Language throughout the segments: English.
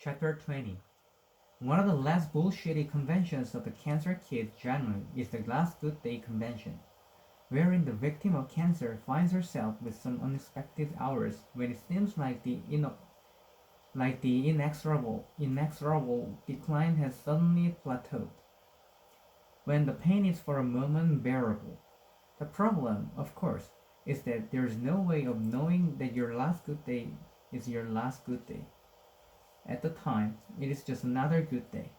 Chapter 20. One of the less bullshitty conventions of the Cancer Kids genre is the Last Good Day convention, wherein the victim of cancer finds herself with some unexpected hours when it seems like the inexorable decline has suddenly plateaued, when the pain is for a moment bearable. The problem, of course, is that there is no way of knowing that your last good day is your last good day. At the time, it is just another good day.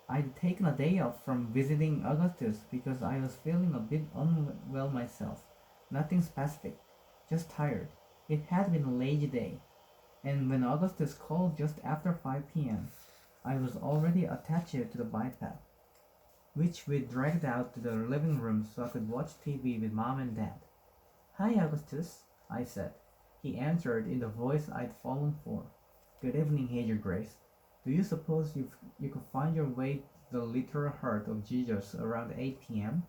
I'd taken a day off from visiting Augustus because I was feeling a bit unwell myself. Nothing specific, just tired. It had been a lazy day, and when Augustus called just after 5 p.m., I was already attached to the biped, which we dragged out to the living room so I could watch TV with mom and dad. "Hi, Augustus," I said. He answered in the voice I'd fallen for. "Good evening, Hazel Grace. Do you suppose you could find your way to the literal heart of Jesus around 8 p.m.?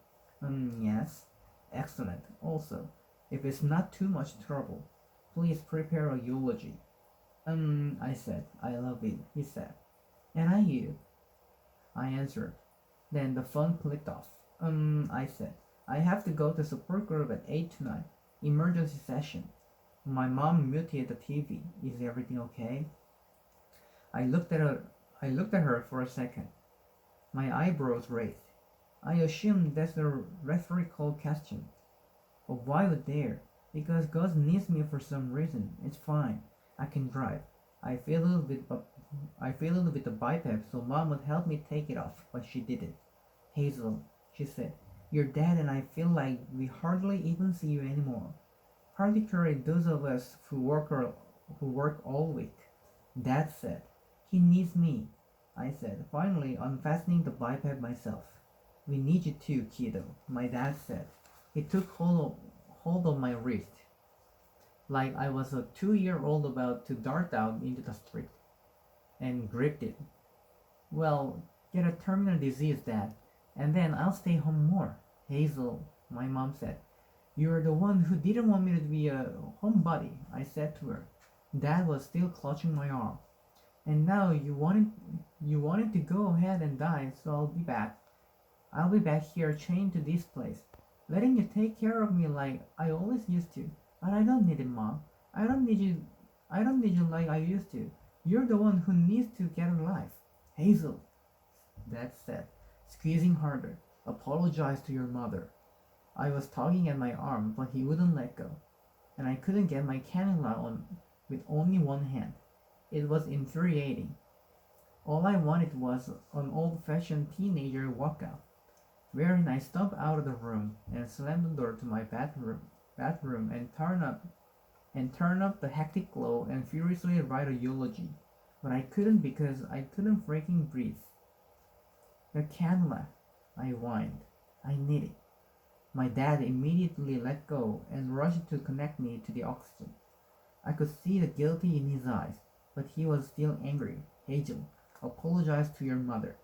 Yes. Excellent. Also, if it's not too much trouble, please prepare a eulogy." I said. "I love you," he said. "And I you," I answered. Then the phone clicked off. I said. "I have to go to support group at 8 tonight. Emergency session." My mom muted the TV. "Is everything okay?" I looked at her. I looked at her for a second. My eyebrows raised. "I assume that's a rhetorical question. But why would there? Because God needs me for some reason. It's fine. I can drive. I fiddled with the biped so Mom would help me take it off, but she didn't. "Hazel," she said, "your dad and I feel like we hardly even see you anymore. Particularly those of us who work all week." Dad said. "He needs me," I said, finally unfastening the biped myself. "We need you too, kiddo," my dad said. He took hold of my wrist, like I was a 2-year-old about to dart out into the street, and gripped it. "Well, get a terminal disease, Dad, and then I'll stay home more." "Hazel," my mom said. "You're the one who didn't want me to be a homebody," I said to her. Dad was still clutching my arm. "And now you wanted to go ahead and die, so I'll be back. I'll be back here chained to this place, letting you take care of me like I always used to. But I don't need it, Mom. I don't need you. I don't need you like I used to. You're the one who needs to get alive." "Hazel," Dad said, squeezing harder. "Apologize to your mother." I was tugging at my arm, but he wouldn't let go, and I couldn't get my cannula on with only one hand. It was infuriating. All I wanted was an old-fashioned teenager walkout, wherein I stomped out of the room and slammed the door to my bathroom and turn up the hectic glow and furiously write a eulogy. But I couldn't because I couldn't freaking breathe. "The cannula," I whined. "I need it." My dad immediately let go and rushed to connect me to the oxygen. I could see the guilty in his eyes, but he was still angry. "Hazel, apologize to your mother."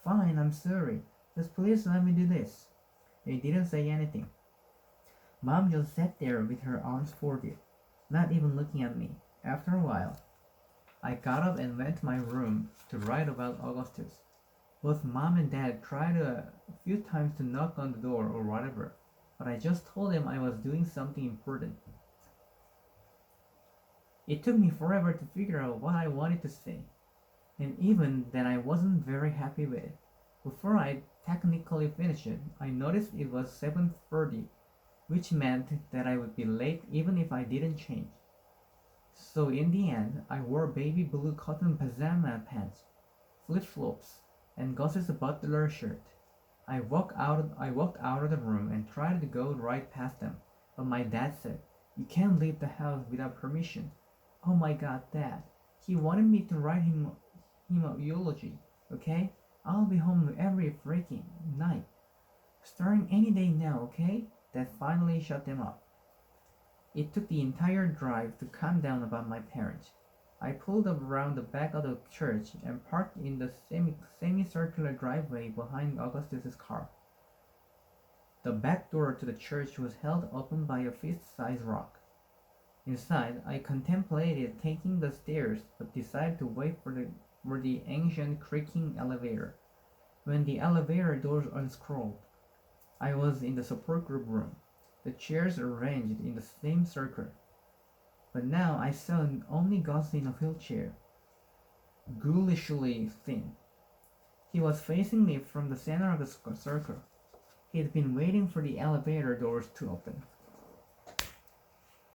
"Fine, I'm sorry. Just please let me do this." They didn't say anything. Mom just sat there with her arms folded, not even looking at me. After a while, I got up and went to my room to write about Augustus. Both Mom and Dad tried a few times to knock on the door or whatever, but I just told them I was doing something important. It took me forever to figure out what I wanted to say, and even then I wasn't very happy with it. Before I technically finished it, I noticed it was 7:30, which meant that I would be late even if I didn't change. So in the end, I wore baby blue cotton pajama pants, flip-flops, and Gus's butler shirt. I walked out of the room and tried to go right past them, but my dad said, "You can't leave the house without permission." Oh my God, Dad! He wanted me to write him a eulogy. Okay, I'll be home every freaking night, starting any day now. Okay? That finally shut them up. It took the entire drive to calm down about my parents. I pulled up around the back of the church and parked in the semicircular driveway behind Augustus's car. The back door to the church was held open by a fist-sized rock. Inside, I contemplated taking the stairs, but decided to were the ancient creaking elevator. When the elevator doors unscrolled, I was in the support group room, the chairs arranged in the same circle. But now I saw only Gus in a wheelchair, ghoulishly thin. He was facing me from the center of the circle. He had been waiting for the elevator doors to open.